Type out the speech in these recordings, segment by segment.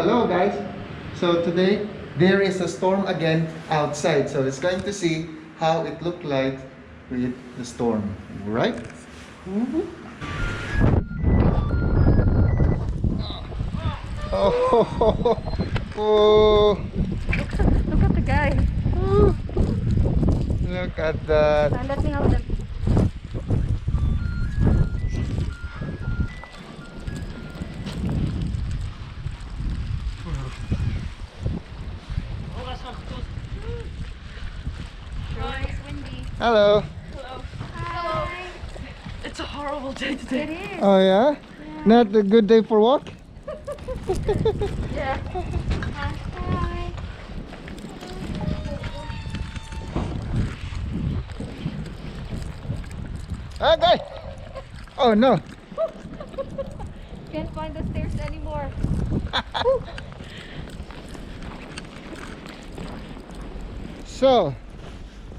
Hello guys. So today there is a storm again outside. So it's going to see how it looked like with the storm, right? Oh, oh, Look at the guy. look at that. Let me help them. It's windy. Hello. Hello. It's a horrible day today. It is. Oh yeah? Not a good day for walk? Yeah. Hi. Okay. Oh no. Can't find the stairs anymore. So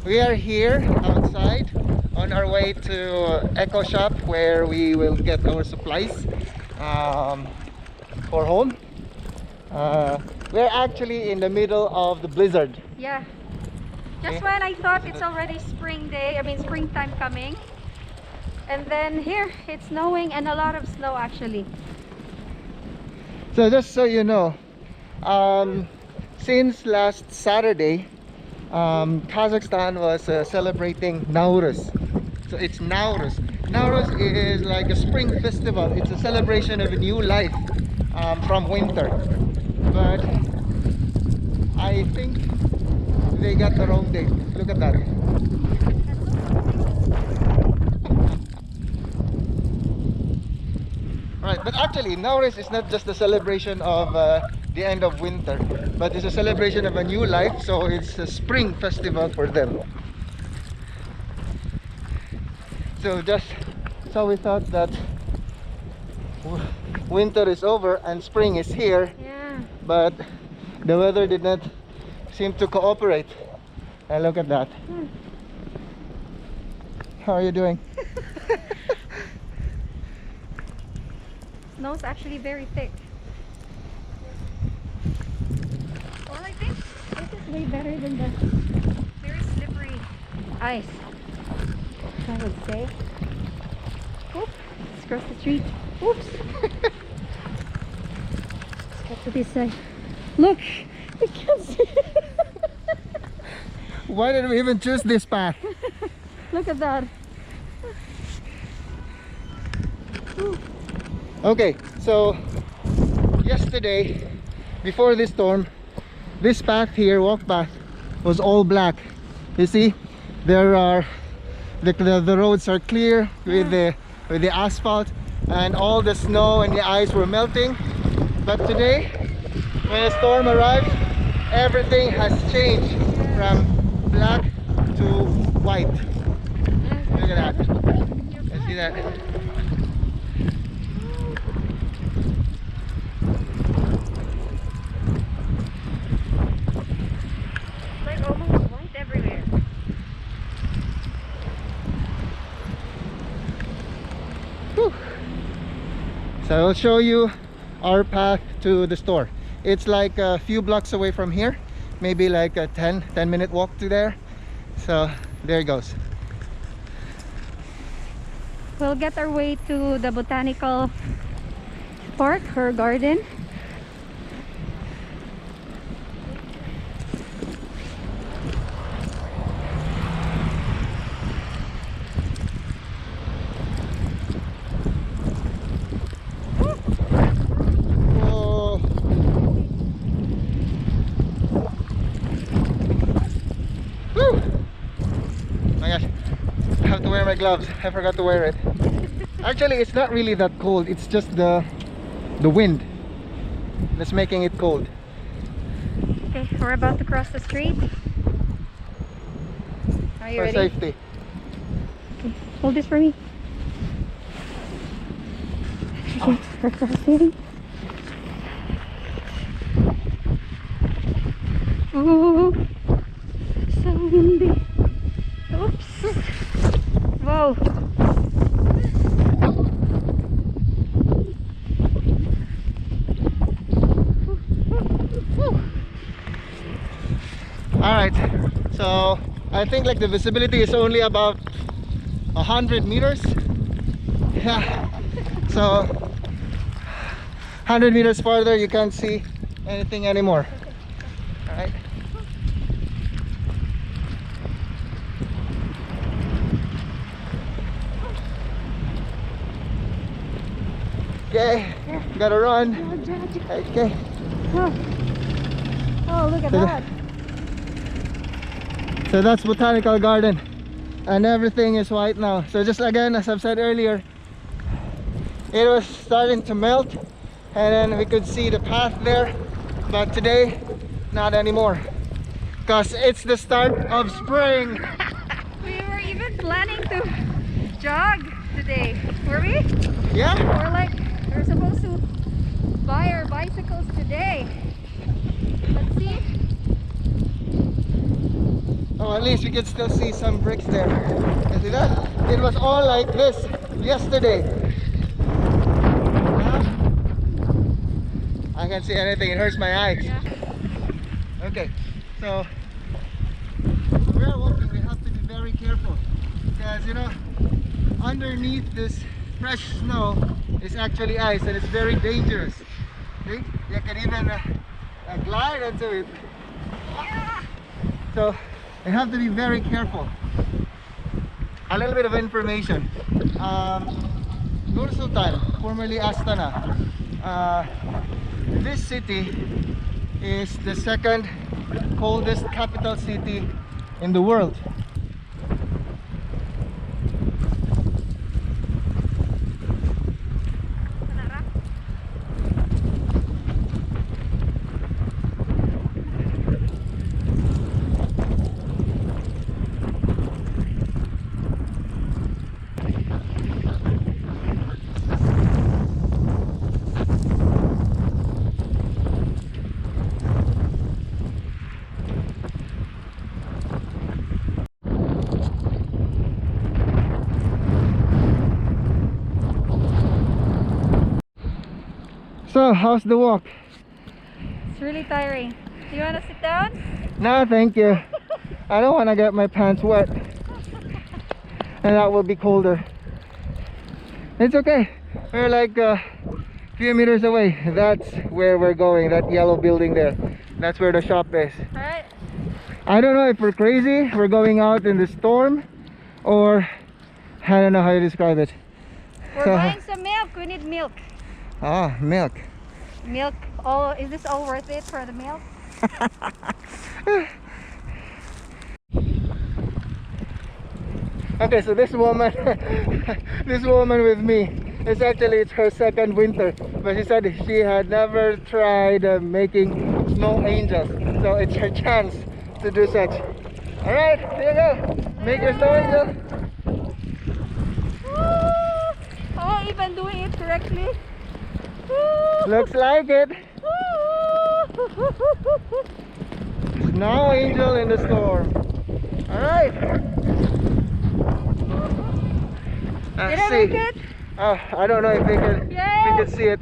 we are here outside on our way to EcoShop where we will get our supplies for home. We're actually in the middle of the blizzard. Yeah. Just Okay. when I thought it's already springtime coming. And then here it's snowing, and a lot of snow actually. So just so you know, since last Saturday, Kazakhstan was celebrating Nauruz. So it's Nauruz. Nauruz is like a spring festival. It's a celebration of a new life from winter. But I think they got the wrong date. Look at that. Right, but actually Nauruz is not just a celebration of the end of winter, but it's a celebration of a new life, so it's a spring festival for them. So we thought that winter is over and spring is here, Yeah. but the weather did not seem to cooperate. And look at that. How are you doing? Snow's actually very thick. Well, I think this is way better than the very slippery ice, I would say. Oop, let's cross the street. Oops. Let's get to this side. Look, you can't see. Why did we even choose this path? Look at that. Ooh. Okay, so yesterday, before this storm, this path here, walk path, was all black. You see, there are the roads are clear with the asphalt, and all the snow and the ice were melting. But today, when the storm arrived, everything has changed from black to white. Look at that. You see that? Like almost white everywhere. Whew. So I'll show you our path to the store. It's like a few blocks away from here, maybe like a 10-minute walk to there. So there it goes. We'll get our way to the botanical park or garden. Oh. Woo. My gosh, I have to wear my gloves. I forgot to wear it. Actually, it's not really that cold. It's just the wind that's making it cold. Okay, we're about to cross the street. Are you For ready? safety. Okay, hold this for me. Okay, we're crossing. Ooh, so windy. Oops. Whoa. Alright, so I think like the visibility is only about 100 meters. Yeah, so 100 meters farther you can't see anything anymore. Alright. Okay, gotta run. Okay. Oh, look at that. So that's Botanical Garden, and everything is white now. So just again, as I've said earlier, it was starting to melt, and then we could see the path there, but today, not anymore, because it's the start of spring. We were even planning to jog today, were we? Yeah. Or like, we're supposed to buy our bicycles today. Let's see. Oh, at least we can still see some bricks there. You see that? It was all like this yesterday. Now, I can't see anything. It hurts my eyes. Yeah. Okay, so we're walking. We have to be very careful because, you know, underneath this fresh snow is actually ice, and it's very dangerous. See? You can even glide into it. So you have to be very careful. A little bit of information. Nur-Sultan, formerly Astana. This city is the second coldest capital city in the world. So, how's the walk? It's really tiring. Do you want to sit down? No, thank you. I don't want to get my pants wet. And that will be colder. It's okay. We're like a few meters away. That's where we're going. That yellow building there. That's where the shop is. Alright. I don't know if we're crazy. We're going out in the storm. Or, I don't know how to describe it. We're buying some milk. We need milk. Ah, milk. Milk. Oh, is this all worth it for the milk? Okay, so this woman this woman with me, it's her second winter, but she said she had never tried making snow angels, so it's her chance to do such. All right, here you go. Make your snow angel. Oh, even doing it correctly. Looks like it. Snow angel in the storm. All right. Did I make it? Oh, I don't know if we can, Yes! we can see it.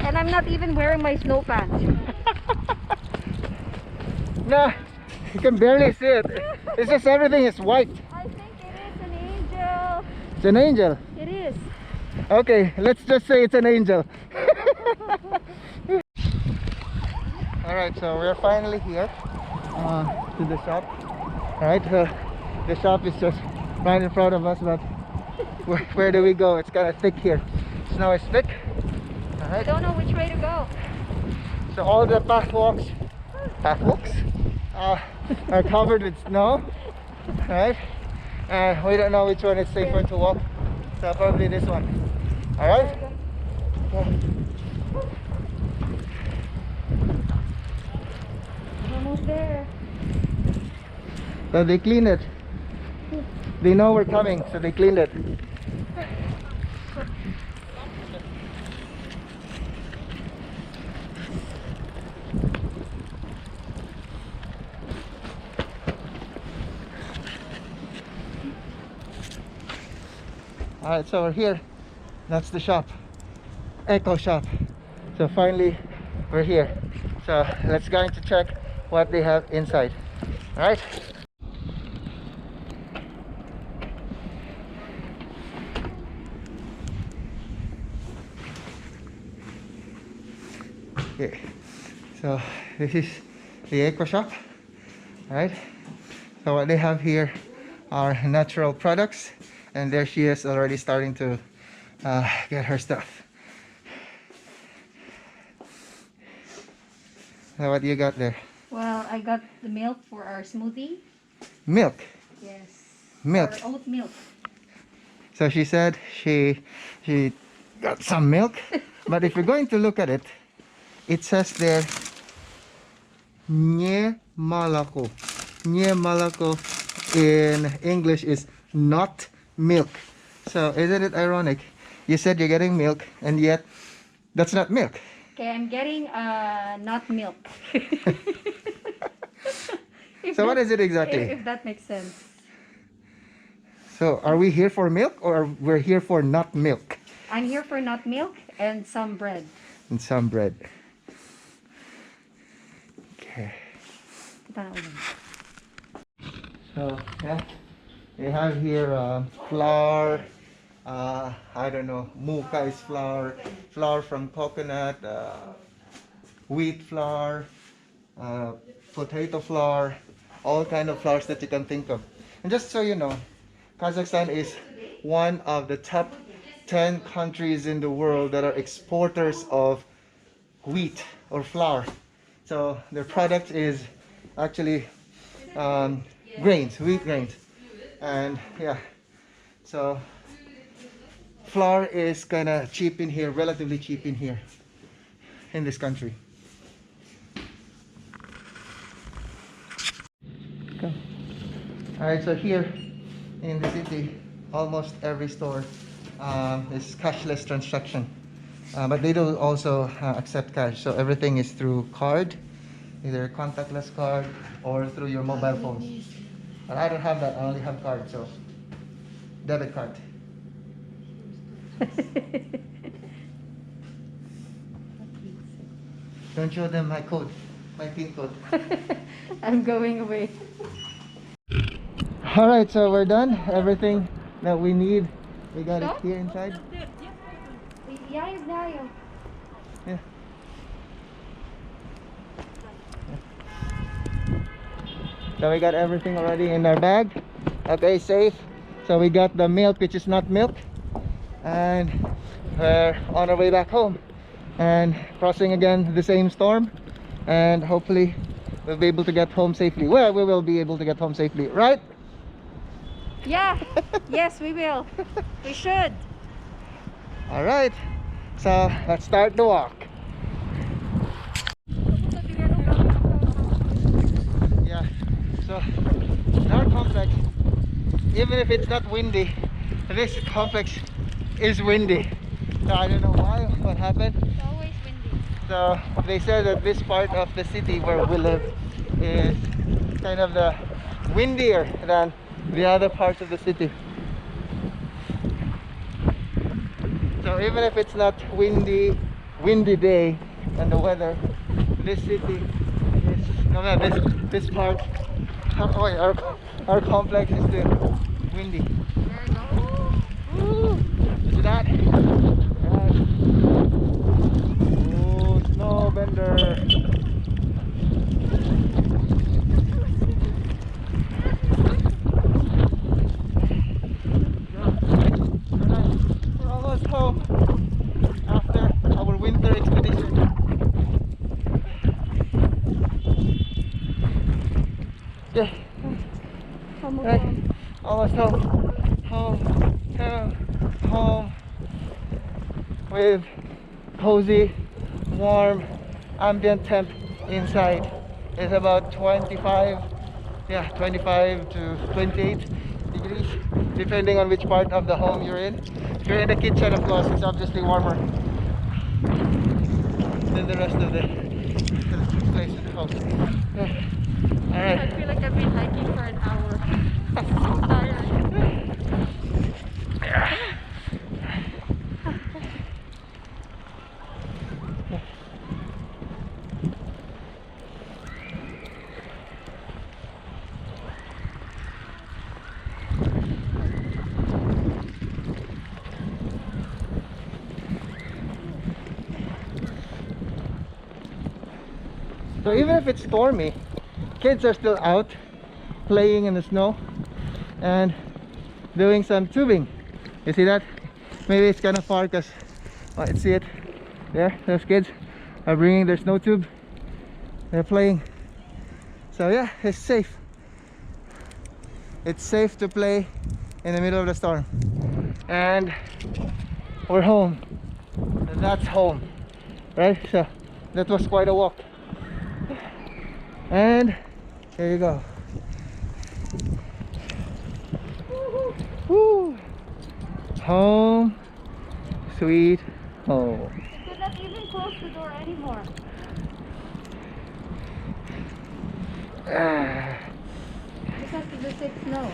And I'm not even wearing my snow pants. No, you can barely see it. It's just everything is white. I think it is an angel. It's an angel. It is. Okay, let's just say it's an angel. Alright, so we're finally here to the shop. Alright, so the shop is just right in front of us, but where do we go? It's kind of thick here. Snow is thick. I Alright, don't know which way to go. so all the pathwalks are covered with snow. Alright, and we don't know which one is safer to walk, so probably this one. Alright? Okay. Almost there. So they cleaned it. They know we're coming, so they cleaned it. Alright, so we're here. That's the shop. EcoShop. So finally we're here. So let's go to check what they have inside. All right. Okay, so this is the EcoShop. All right. So what they have here are natural products, and there she is already starting to get her stuff. So what you got there? Well, I got the milk for our smoothie. Milk. Yes. Milk. Or oat milk. So she said she got some milk, but if you're going to look at it, it says there nie malako. Nie malako in English is not milk. So isn't it ironic? You said you're getting milk, and yet that's not milk. Okay, I'm getting not milk. So what is it exactly? If that makes sense. So are we here for milk, or we're here for not milk? I'm here for not milk and some bread. And some bread. Okay. So yeah, they have here flour. I don't know, muka is flour, flour from coconut, wheat flour, potato flour, all kind of flours that you can think of. And just so you know, Kazakhstan is one of the top 10 countries in the world that are exporters of wheat or flour. So their product is actually grains, wheat grains. And yeah, so flour is kind of cheap in here, relatively cheap in here, in this country. Okay. Alright, so here in the city, almost every store is cashless transaction. But they do also accept cash, so everything is through card, either contactless card or through your mobile phones. But I don't have that, I only have card, so debit card. Don't show them my code, my PIN code. I'm going away. Alright, so we're done. Everything that we need, we got it here inside. Yeah. So we got everything already in our bag. Okay, safe. So we got the milk, which is not milk. And we're on our way back home. And crossing again the same storm. And hopefully we'll be able to get home safely. Well, we will be able to get home safely, right? Yeah. Yes, we will. We should. Alright. So let's start the walk. Yeah. So in our complex, even if it's not windy, this complex is windy. So I don't know why, what happened. It's always windy. So they said that this part of the city where we live is kind of the windier than the other parts of the city. So even if it's not windy day and the weather, this city is, no, this part, our complex is still windy. There you go. Woo! Look at that. Right. Oh, snow bender. We're almost home after our winter expedition. Okay. Right. Almost home. Home with cozy, warm, ambient temp inside. It's about 25 to 28 degrees, depending on which part of the home you're in. If you're in the kitchen, of course, it's obviously warmer than the rest of the place in the house. All right. I feel like I've been hiking for an hour. I'm so tired. So even if it's stormy, kids are still out playing in the snow and doing some tubing. You see that? Maybe it's kind of far because I can see it there. Those kids are bringing their snow tube. They're playing. So yeah, it's safe. It's safe to play in the middle of the storm. And we're home. And that's home, right? So that was quite a walk. And here you go. Woo! Home, sweet home. You could not even close the door anymore. Because of the thick snow.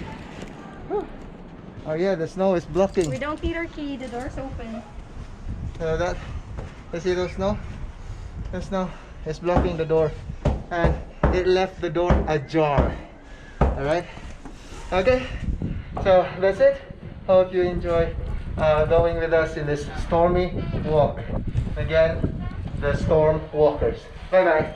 Oh yeah, the snow is blocking. We don't need our key, the door's open. That, you see the snow? The snow is blocking the door, and it left the door ajar. Alright? Okay, so that's it. Hope you enjoy going with us in this stormy walk. Again, the storm walkers. Bye bye.